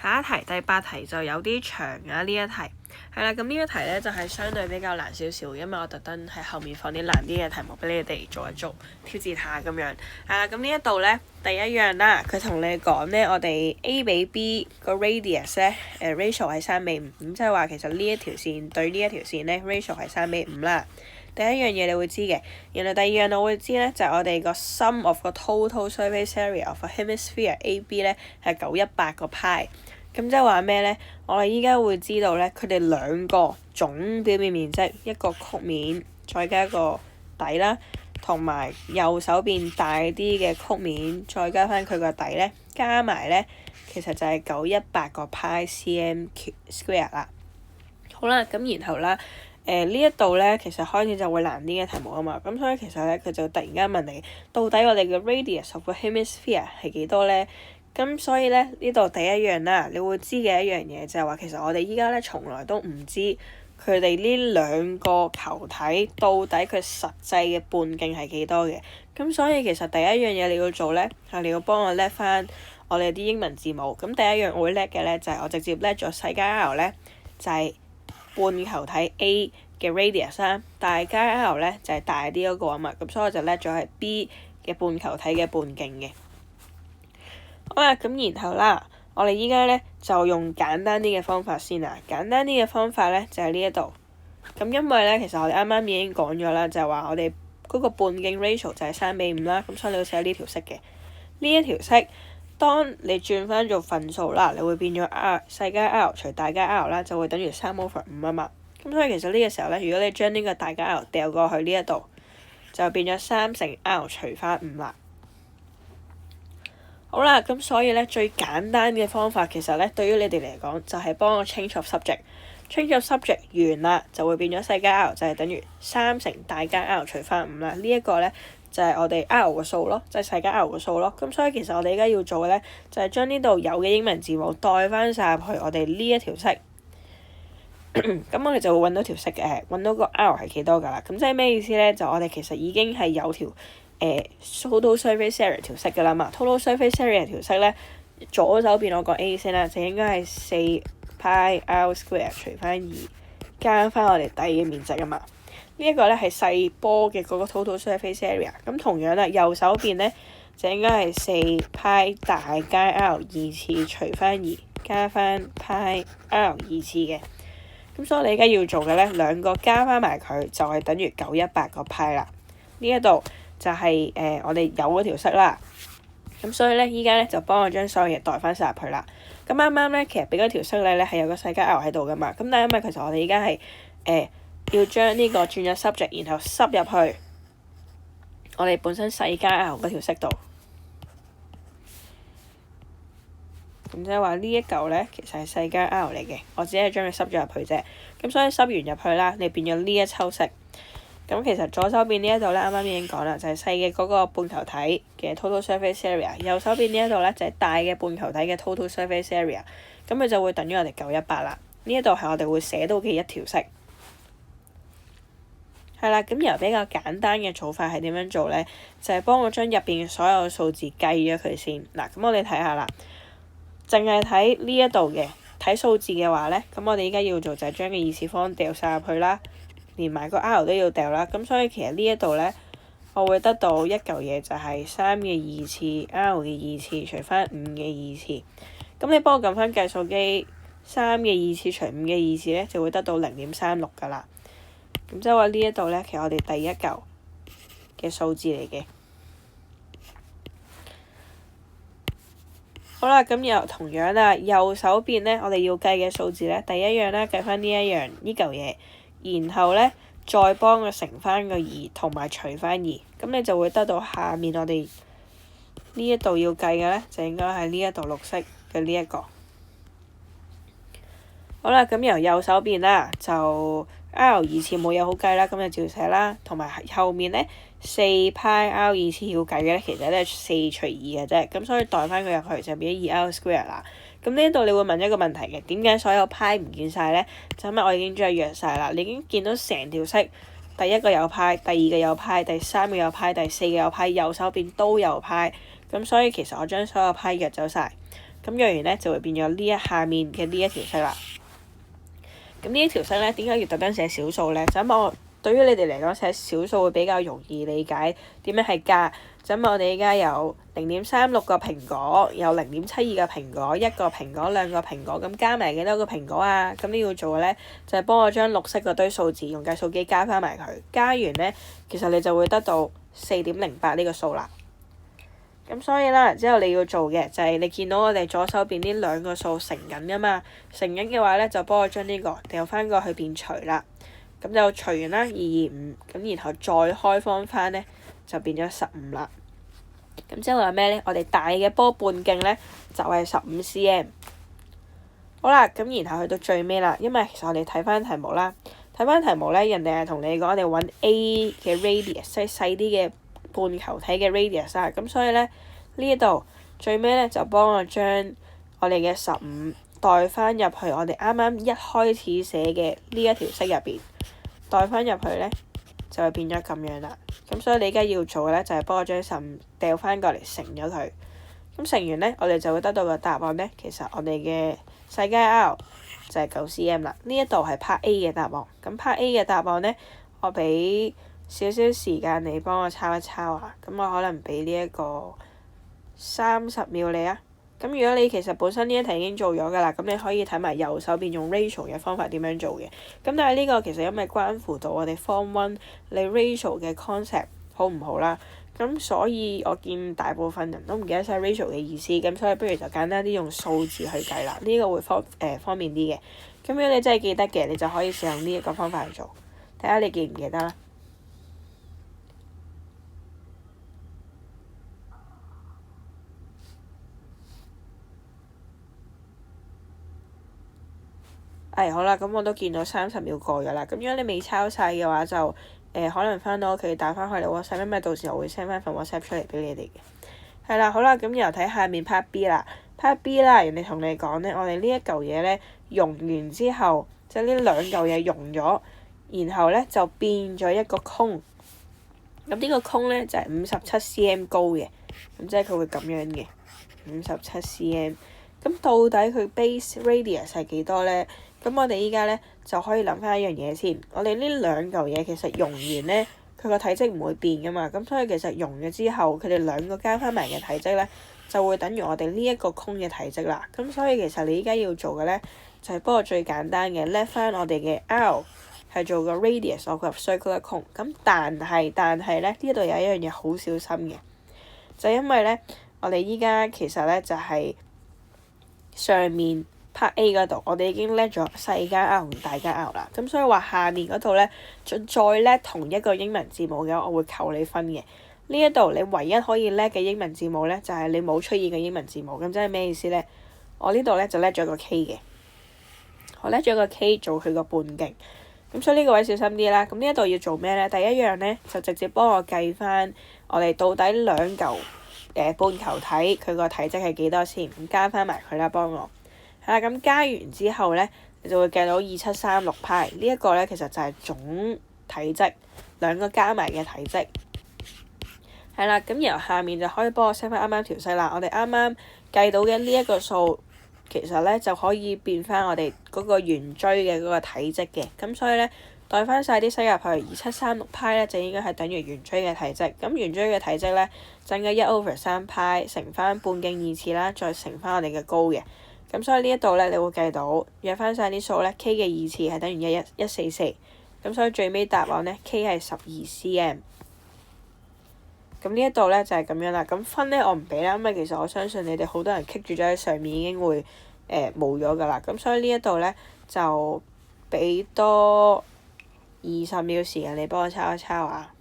下一題第8題就有啲長啊，呢一題係啦，咁呢一題咧就係相對比較難少少，因為我特登喺後面放啲難啲嘅題目俾你哋做一做挑戰下咁樣。係啦，咁呢一度咧第一樣啦，佢同你講咧，我哋 A 比 B 個 radius 咧ratio 係3:5，咁即係話其實呢一條線對呢一條線咧 ratio 係3:5啦。第一樣嘢你會知嘅，然後第二樣我會知咧就係我哋個 sum of 個 total surface area of a hemisphere AB 咧係918個派。咁即係話咩咧？我哋依家會知道咧，佢哋兩個總表面面積，一個曲面再加一個底啦，同埋右手邊大啲嘅曲面再加翻佢個底咧，加埋咧其實就係918個派 cm square 啦。好啦，咁然後啦。呢一度咧，其實開始就會難啲嘅題目啊嘛，咁所以其實咧，佢就突然間問你，到底我哋嘅 radius of the hemisphere 係幾多咧？咁所以咧，呢度第一樣啦，你會知嘅一樣嘢就係話，其實我哋依家咧從來都唔知佢哋呢兩個球體到底佢實際嘅半徑係幾多嘅。咁所以其實第一樣嘢你要做咧，係你要幫我叻翻我哋啲英文字母。咁第一樣我會叻嘅咧，就係我直接叻咗細加 R 咧，就係半球體 A 嘅 radius 啦，大加 R 咧就係大啲嗰個啊嘛，咁所以我就叻咗係 B 嘅半球體嘅半徑嘅。好啦，咁然後啦，我哋依家咧就用簡單啲嘅方法先啦。簡單啲嘅方法咧就係呢一度。咁因為咧，其實我哋啱啱已經講咗啦，就係話我哋嗰個半徑 ratio 就係3:5啦，咁所以你要寫呢條式嘅。呢一條式，當你轉翻做份數啦，你會變咗 R 細加 R 除大加 R 啦，就會等於3/5啊嘛。咁所以其實呢個時候咧，如果你將呢個大加 R 掉過去呢一度，就變咗3乘 R 除翻5啦。好啦，咁所以咧最簡單嘅方法其實咧對於你哋嚟講就係幫我 change of subject。change of subject 完啦，就會變咗細加 R 就係等於3乘大加 R 除翻5啦。呢一個咧就係我哋 R 嘅數咯，就係細加 R 嘅數咯。咁所以其實我哋而家要做嘅咧就係將呢度有嘅英文字母代翻晒入去我哋呢一條式。咁我哋就會揾到條式嘅，揾到個 R 係幾多㗎啦。咁即係咩意思咧？就我哋其實已經係有條total surface area 條式㗎啦嘛。total surface area 條式咧，左手邊我個 A 先啦，就應該係4πr square 除翻2加翻我哋底嘅面積啊嘛。呢一個咧係細波嘅嗰個 total surface area。咁同樣啦，右手邊咧就應該係4π大加 R 二次除翻2加翻 πr 二次嘅。咁所以你而家要做嘅咧，兩個加翻埋佢就係等於918個派啦。呢一度就係我哋有嗰條式啦。咁所以咧，依家咧就幫我將所有嘢代翻晒入去啦。咁啱啱咧，其實俾嗰條式你咧係有個細加 R 喺度噶嘛。咁但係因為其實我哋而家係要將呢個轉咗 subject，然後塞入去我哋本身細加 R 嗰條式度。咁即係話呢一嚿咧，其實係細加 R 嚟嘅，我只係將佢塞咗入去啫。咁所以塞完入去啦，你變咗呢一抽式。咁其實左手邊呢一度咧，啱啱已經講啦，就係細嘅嗰個半球體嘅 total surface area。右手邊呢一度咧就係大嘅半球體嘅 total surface area。咁佢就會等於我哋918啦。呢一度係我哋會寫到嘅一條式。係啦，咁由比較簡單嘅做法係點樣做咧？就係幫我將入邊嘅所有數字計咗佢先。嗱，咁我哋睇下啦。淨係睇呢一度嘅睇數字嘅話咧，咁我哋依家要做就係將個二次方掉晒入去啦，連埋個 R 都要掉啦。咁所以其實呢一度咧，我會得到一嚿嘢就係3嘅二次 R 嘅二次除翻5嘅二次。咁你幫我撳翻計數機，3嘅二次除5嘅二次咧，就會得到0.36㗎啦。咁即係話呢一度咧，其實我哋第一嚿嘅數字嚟嘅。好啦，咁又同樣啦，右手邊咧，我哋要計嘅數字咧，第一樣咧計翻呢一樣呢嚿嘢，然後咧再幫佢乘翻個2同埋除翻2，咁你就會得到下面我哋呢一度要計嘅咧，就應該係呢一度綠色嘅呢一個。好啦，咁由右手邊啦，就 R 二次冇嘢好計啦，咁就照寫啦，同埋後面咧4π R 二次要計嘅咧，其實都係4除2嘅啫，咁所以代翻佢入去就變咗2R square 啦。咁呢度你會問一個問題嘅，點解所有派唔見晒咧？就因為我已經將佢約晒啦，你已經見到成條式，第一個有派，第二個有派，第三個有派，第四個有派，右手邊都有派，咁所以其實我將所有派約走晒。咁約完咧就會變咗呢一下面嘅呢一條式啦。咁呢一條式咧點解要特登寫小數咧？就因為我對於你哋嚟講寫小數會比較容易理解點樣係加。就因為我哋依家有0.36個蘋果，有0.72個蘋果，一個蘋果，兩個蘋果，咁加埋幾多個蘋果啊？咁你要做嘅咧就係幫我將綠色嗰堆數字用計數機加翻埋佢，加完咧其實你就會得到4.08呢個數啦。咁所以啦，之後你要做嘅就係你見到我哋左手邊呢兩個數乘緊㗎嘛，乘緊嘅話咧就幫我將呢個掉翻過去變除啦。咁就除完啦225，咁然後再開方翻咧就變咗15啦。咁之後係咩咧？我哋大嘅波半徑咧就係15 cm。好啦，咁然後去到最尾啦，因為其實我哋睇翻題目啦，睇翻題目咧，人哋係同你講我哋揾 A 嘅 radius，即係細啲嘅半球體嘅 radius 啊。咁所以咧呢一度最尾咧就幫我將我哋嘅15代翻入去我哋啱啱一開始寫嘅呢一條式入邊，代翻入去咧就會變咗咁樣啦。咁所以你而家要做嘅咧就係幫我將15掉翻過嚟乘咗佢。咁乘完咧，我哋就會得到個答案咧。其實我哋嘅細楷 R 就係9 cm 啦。呢一度係 Part A 嘅答案。咁 Part A 嘅答案咧，我俾少少時間你幫我抄一抄啊。咁我可能俾呢一個30秒你啊。咁如果你其實本身呢一題已經做咗㗎啦，咁你可以睇埋右手邊用 ratio 嘅方法點樣做嘅。咁但係呢個其實因為關乎到我哋 Form 1你 ratio 嘅 concept 好唔好啦。咁所以我見大部分人都唔記得晒 ratio 嘅意思，咁所以不如就簡單啲用數字去計啦。呢個會方便啲嘅。咁如果你真係記得嘅，你就可以使用呢一個方法去做。睇下你記唔記得啦。好啦，咁我都見到30秒過咗啦。咁如果你未抄晒嘅話，就可能翻到屋企打翻去你 WhatsApp，因為到時我會 send 翻份 WhatsApp 出嚟俾你哋嘅。係啦，好啦，咁然後睇下面 Part B 啦。Part B 啦，人哋同你講咧，我哋呢一嚿嘢咧溶完之後，即係呢兩嚿嘢溶咗，然後咧就變咗一個空。咁呢個空咧就係57 cm 高嘅，咁即係佢會咁樣嘅57 cm。咁到底佢 base radius 係幾多咧？咁我哋依家咧就可以諗翻一樣嘢先。我哋呢兩嚿嘢其實溶完咧，佢個體積唔會變噶嘛。咁所以其實溶咗之後，佢哋兩個加翻埋嘅體積咧，就會等於我哋呢一個空嘅體積啦。咁所以其實你依家要做嘅咧，就係幫我最簡單嘅 let 翻我哋嘅 R 係做個 radius of circular cone。咁但係咧呢度有一樣嘢好小心嘅，就因為咧我哋依家其實咧就係上面Part A 嗰度，我哋已經叻咗細楷 R 同大楷 R 啦。咁所以話下面嗰度咧，再叻同一個英文字母嘅，我會扣你分嘅。呢一度你唯一可以叻嘅英文字母咧，就係你冇出現嘅英文字母。咁即係咩意思咧？我呢度咧就叻咗個 K 嘅，我叻咗個 K 做佢個半徑。咁所以呢個位小心啲啦。咁呢一度要做咩咧？第一樣咧就直接幫我計翻我哋到底兩嚿半球體佢個體積係幾多先，咁加翻埋佢啦，幫我。係啦，咁加完之後咧，你就會計到2736派。呢一個咧其實就係總體積，兩個加埋嘅體積。係啦，咁然後下面就可以幫我 set 翻啱啱條式啦。我哋啱啱計到嘅呢一個數，其實咧就可以變翻我哋嗰個圓錐嘅嗰個體積嘅。咁所以咧，代翻晒啲式入去2736派咧，就應該係等於圓錐嘅體積。咁圓錐嘅體積咧，就應該1/3派乘翻半徑2次啦，再乘翻我哋嘅高嘅。咁所以呢一度咧，你會計到約翻晒啲數咧 ，K 嘅2次係等於144。咁所以最尾答案咧 ，K 係12 cm。咁呢一度咧就係咁樣啦。咁分咧我唔俾啦，因為其實我相信你哋好多人棘住咗喺上面已經會冇咗㗎啦。咁所以呢一度咧就俾多20秒時間你幫我抄一抄啊。